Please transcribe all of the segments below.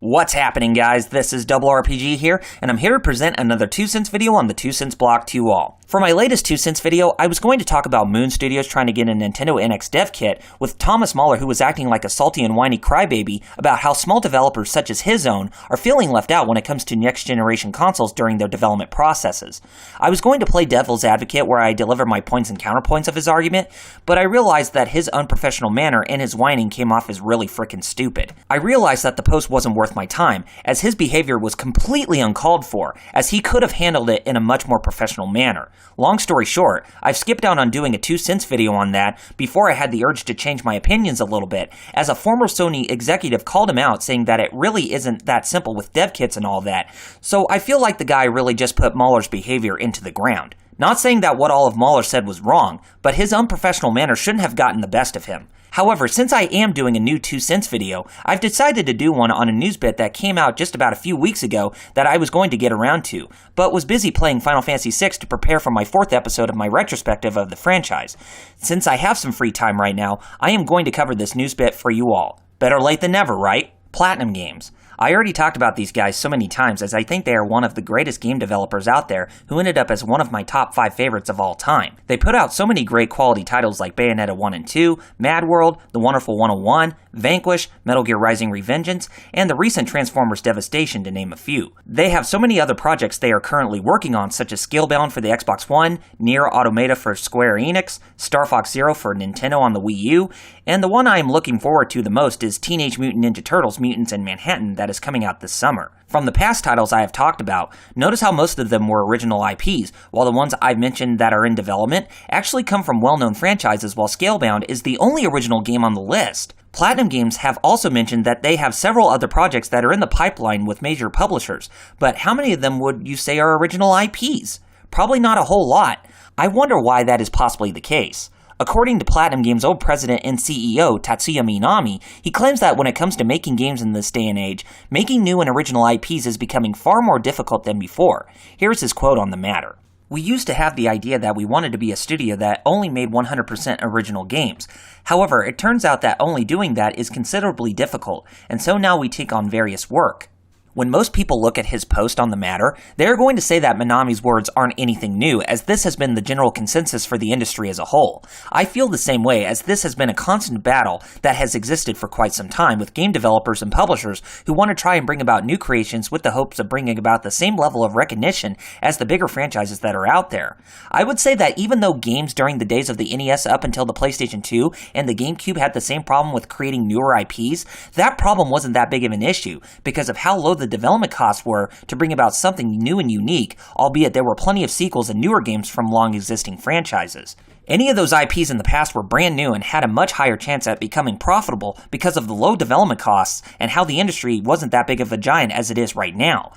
What's happening, guys? This is RRPG here, and I'm here to present another 2 cents video on the 2 cents block to you all. For my latest 2 cents video, I was going to talk about Moon Studios trying to get a Nintendo NX dev kit, with Thomas Mahler who was acting like a salty and whiny crybaby about how small developers such as his own are feeling left out when it comes to next-generation consoles during their development processes. I was going to play devil's advocate where I deliver my points and counterpoints of his argument, but I realized that his unprofessional manner and his whining came off as really frickin' stupid. I realized that the post wasn't worth my time, as his behavior was completely uncalled for, as he could have handled it in a much more professional manner. Long story short, I've skipped out on doing a 2 cents video on that before I had the urge to change my opinions a little bit, as a former Sony executive called him out saying that it really isn't that simple with dev kits and all that, so I feel like the guy really just put Mahler's behavior into the ground. Not saying that what all of Mahler said was wrong, but his unprofessional manner shouldn't have gotten the best of him. However, since I am doing a new 2 cents video, I've decided to do one on a news bit that came out just about a few weeks ago that I was going to get around to, but was busy playing Final Fantasy VI to prepare for my 4th episode of my retrospective of the franchise. Since I have some free time right now, I am going to cover this news bit for you all. Better late than never, right? Platinum Games. I already talked about these guys so many times as I think they are one of the greatest game developers out there who ended up as one of my top 5 favorites of all time. They put out so many great quality titles like Bayonetta 1 and 2, Mad World, The Wonderful 101, Vanquish, Metal Gear Rising: Revengeance, and the recent Transformers Devastation to name a few. They have so many other projects they are currently working on, such as Scalebound for the Xbox One, Nier Automata for Square Enix, Star Fox Zero for Nintendo on the Wii U, and the one I am looking forward to the most is Teenage Mutant Ninja Turtles: Mutants in Manhattan that is coming out this summer. From the past titles I have talked about, notice how most of them were original IPs, while the ones I've mentioned that are in development actually come from well-known franchises, while Scalebound is the only original game on the list. Platinum Games have also mentioned that they have several other projects that are in the pipeline with major publishers, but how many of them would you say are original IPs? Probably not a whole lot. I wonder why that is possibly the case. According to Platinum Games' old president and CEO, Tatsuya Minami, he claims that when it comes to making games in this day and age, making new and original IPs is becoming far more difficult than before. Here's his quote on the matter. We used to have the idea that we wanted to be a studio that only made 100% original games. However, it turns out that only doing that is considerably difficult, and so now we take on various work. When most people look at his post on the matter, they are going to say that Minami's words aren't anything new, as this has been the general consensus for the industry as a whole. I feel the same way, as this has been a constant battle that has existed for quite some time with game developers and publishers who want to try and bring about new creations with the hopes of bringing about the same level of recognition as the bigger franchises that are out there. I would say that even though games during the days of the NES up until the PlayStation 2 and the GameCube had the same problem with creating newer IPs, that problem wasn't that big of an issue because of how low the development costs were to bring about something new and unique, albeit there were plenty of sequels and newer games from long-existing franchises. Any of those IPs in the past were brand new and had a much higher chance at becoming profitable because of the low development costs and how the industry wasn't that big of a giant as it is right now.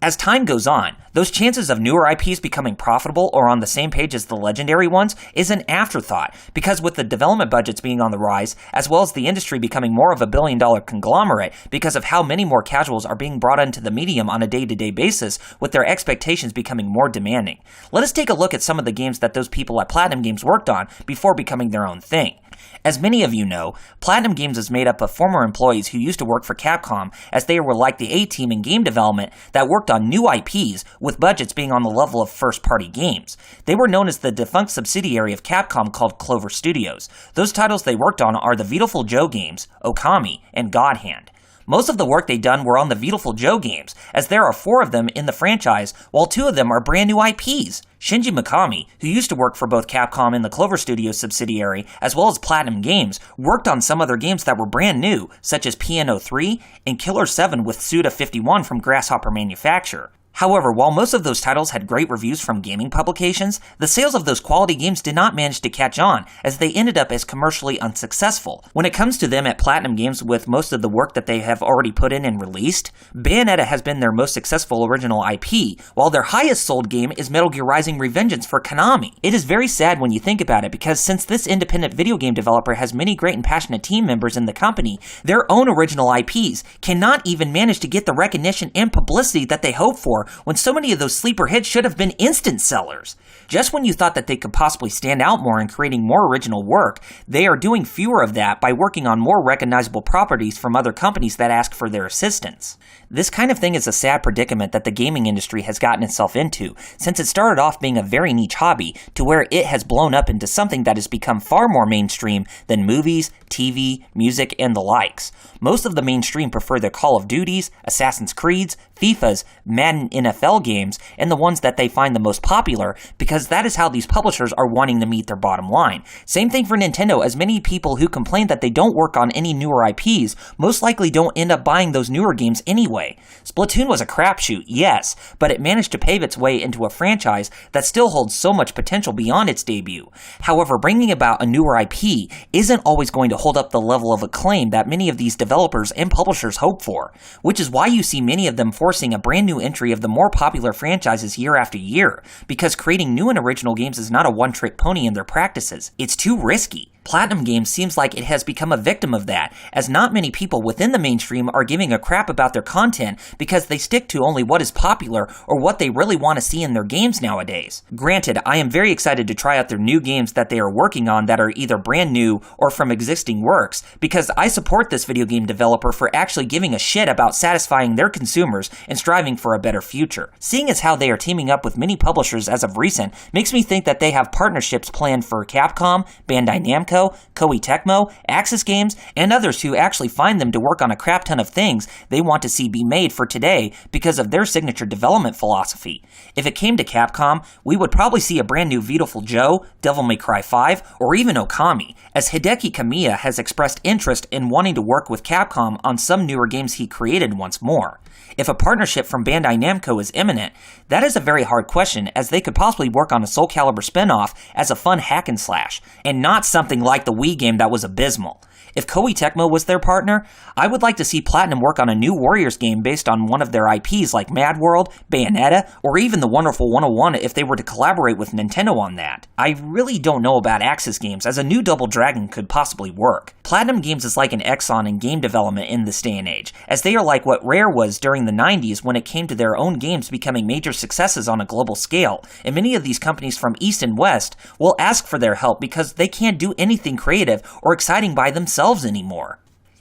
As time goes on, those chances of newer IPs becoming profitable or on the same page as the legendary ones is an afterthought, because with the development budgets being on the rise, as well as the industry becoming more of a billion-dollar conglomerate because of how many more casuals are being brought into the medium on a day-to-day basis, with their expectations becoming more demanding. Let us take a look at some of the games that those people at Platinum Games worked on before becoming their own thing. As many of you know, Platinum Games is made up of former employees who used to work for Capcom, as they were like the A-team in game development that worked on new IPs, with budgets being on the level of first-party games. They were known as the defunct subsidiary of Capcom called Clover Studios. Those titles they worked on are the Beautiful Joe games, Okami, and God Hand. Most of the work they've done were on the Beautiful Joe games, as there are 4 of them in the franchise, while 2 of them are brand new IPs. Shinji Mikami, who used to work for both Capcom and the Clover Studios subsidiary, as well as Platinum Games, worked on some other games that were brand new, such as Piano 3 and Killer 7 with Suda51 from Grasshopper Manufacture. However, while most of those titles had great reviews from gaming publications, the sales of those quality games did not manage to catch on, as they ended up as commercially unsuccessful. When it comes to them at Platinum Games, with most of the work that they have already put in and released, Bayonetta has been their most successful original IP, while their highest sold game is Metal Gear Rising: Revengeance for Konami. It is very sad when you think about it, because since this independent video game developer has many great and passionate team members in the company, their own original IPs cannot even manage to get the recognition and publicity that they hope for for when so many of those sleeper hits should have been instant sellers? Just when you thought that they could possibly stand out more in creating more original work, they are doing fewer of that by working on more recognizable properties from other companies that ask for their assistance. This kind of thing is a sad predicament that the gaming industry has gotten itself into, since it started off being a very niche hobby to where it has blown up into something that has become far more mainstream than movies, TV, music, and the likes. Most of the mainstream prefer their Call of Duties, Assassin's Creeds, FIFAs, Madden NFL games, and the ones that they find the most popular, because that is how these publishers are wanting to meet their bottom line. Same thing for Nintendo, as many people who complain that they don't work on any newer IPs most likely don't end up buying those newer games anyway. Splatoon was a crapshoot, yes, but it managed to pave its way into a franchise that still holds so much potential beyond its debut. However, bringing about a newer IP isn't always going to hold up the level of acclaim that many of these developers and publishers hope for, which is why you see many of them forcing a brand new entry of the more popular franchises year after year, because creating new and original games is not a one-trick pony in their practices. It's too risky. Platinum Games seems like it has become a victim of that, as not many people within the mainstream are giving a crap about their content because they stick to only what is popular or what they really want to see in their games nowadays. Granted, I am very excited to try out their new games that they are working on that are either brand new or from existing works, because I support this video game developer for actually giving a shit about satisfying their consumers and striving for a better future. Seeing as how they are teaming up with many publishers as of recent makes me think that they have partnerships planned for Capcom, Bandai Namco, Koei Tecmo, Axis Games, and others who actually find them to work on a crap ton of things they want to see be made for today because of their signature development philosophy. If it came to Capcom, we would probably see a brand new Beautiful Joe, Devil May Cry 5, or even Okami, as Hideki Kamiya has expressed interest in wanting to work with Capcom on some newer games he created once more. If a partnership from Bandai Namco is imminent, that is a very hard question, as they could possibly work on a Soul Calibur spinoff as a fun hack and slash, and not something like the Wii game that was abysmal. If Koei Tecmo was their partner, I would like to see Platinum work on a new Warriors game based on one of their IPs like Mad World, Bayonetta, or even The Wonderful 101 if they were to collaborate with Nintendo on that. I really don't know about Axis Games, as a new Double Dragon could possibly work. Platinum Games is like an Exxon in game development in this day and age, as they are like what Rare was during the 90s when it came to their own games becoming major successes on a global scale, and many of these companies from East and West will ask for their help because they can't do anything creative or exciting by themselves anymore.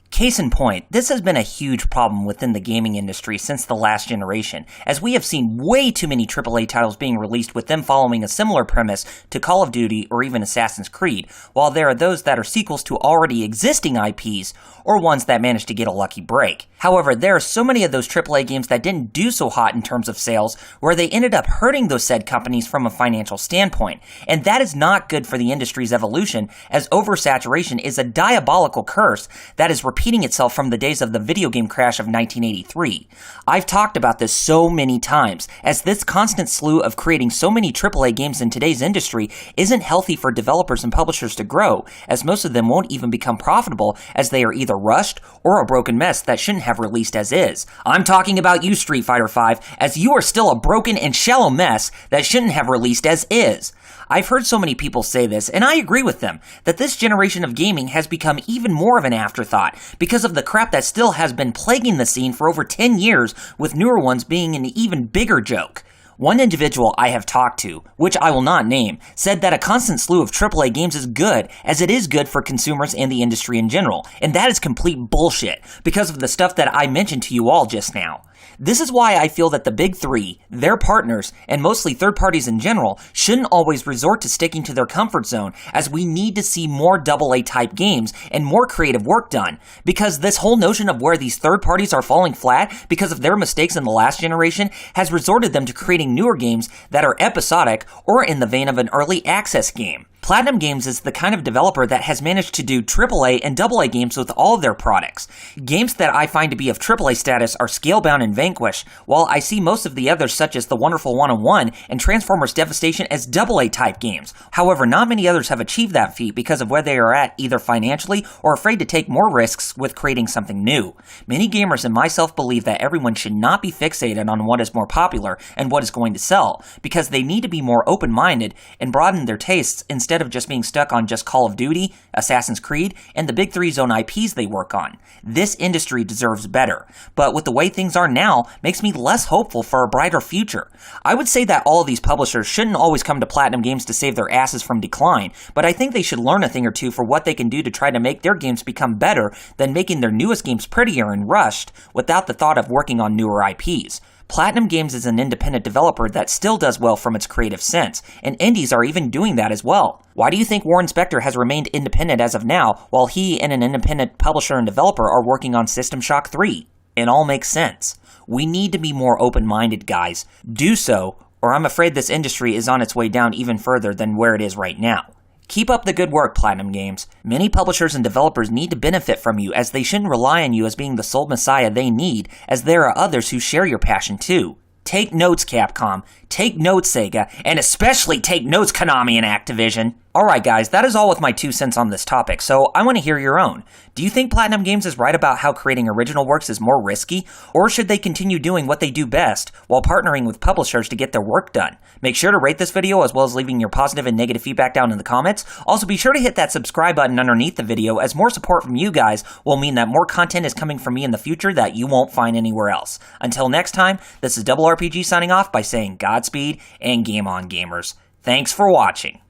Case in point, this has been a huge problem within the gaming industry since the last generation, as we have seen way too many AAA titles being released with them following a similar premise to Call of Duty or even Assassin's Creed, while there are those that are sequels to already existing IPs, or ones that managed to get a lucky break. However, there are so many of those AAA games that didn't do so hot in terms of sales, where they ended up hurting those said companies from a financial standpoint, and that is not good for the industry's evolution, as oversaturation is a diabolical curse that is repeating itself from the days of the video game crash of 1983. I've talked about this so many times, as this constant slew of creating so many AAA games in today's industry isn't healthy for developers and publishers to grow, as most of them won't even become profitable as they are either rushed or a broken mess that shouldn't have released as is. I'm talking about you, Street Fighter V, as you are still a broken and shallow mess that shouldn't have released as is. I've heard so many people say this, and I agree with them, that this generation of gaming has become even more of an afterthought because of the crap that still has been plaguing the scene for over 10 years, with newer ones being an even bigger joke. One individual I have talked to, which I will not name, said that a constant slew of AAA games is good, as it is good for consumers and the industry in general, and that is complete bullshit, because of the stuff that I mentioned to you all just now. This is why I feel that the big three, their partners, and mostly third parties in general, shouldn't always resort to sticking to their comfort zone, as we need to see more AA type games and more creative work done, because this whole notion of where these third parties are falling flat because of their mistakes in the last generation has resorted them to creating newer games that are episodic or in the vein of an early access game. Platinum Games is the kind of developer that has managed to do AAA and AA games with all of their products. Games that I find to be of AAA status are Scalebound and Vanquish, while I see most of the others such as The Wonderful 101 and Transformers Devastation as AA type games. However, not many others have achieved that feat because of where they are at either financially or afraid to take more risks with creating something new. Many gamers and myself believe that everyone should not be fixated on what is more popular and what is going to sell, because they need to be more open-minded and broaden their tastes instead instead of just being stuck on just Call of Duty, Assassin's Creed, and the big three's own IPs they work on. This industry deserves better, but with the way things are now, makes me less hopeful for a brighter future. I would say that all of these publishers shouldn't always come to Platinum Games to save their asses from decline, but I think they should learn a thing or two for what they can do to try to make their games become better than making their newest games prettier and rushed without the thought of working on newer IPs. Platinum Games is an independent developer that still does well from its creative sense, and indies are even doing that as well. Why do you think Warren Spector has remained independent as of now, while he and an independent publisher and developer are working on System Shock 3? It all makes sense. We need to be more open-minded, guys. Do so, or I'm afraid this industry is on its way down even further than where it is right now. Keep up the good work, Platinum Games. Many publishers and developers need to benefit from you, as they shouldn't rely on you as being the sole messiah they need, as there are others who share your passion too. Take notes, Capcom. Take notes, Sega. And especially take notes, Konami and Activision. Alright guys, that is all with my 2 cents on this topic, so I want to hear your own. Do you think Platinum Games is right about how creating original works is more risky, or should they continue doing what they do best, while partnering with publishers to get their work done? Make sure to rate this video as well as leaving your positive and negative feedback down in the comments. Also be sure to hit that subscribe button underneath the video, as more support from you guys will mean that more content is coming from me in the future that you won't find anywhere else. Until next time, this is RRPG signing off by saying Godspeed and game on, gamers. Thanks for watching.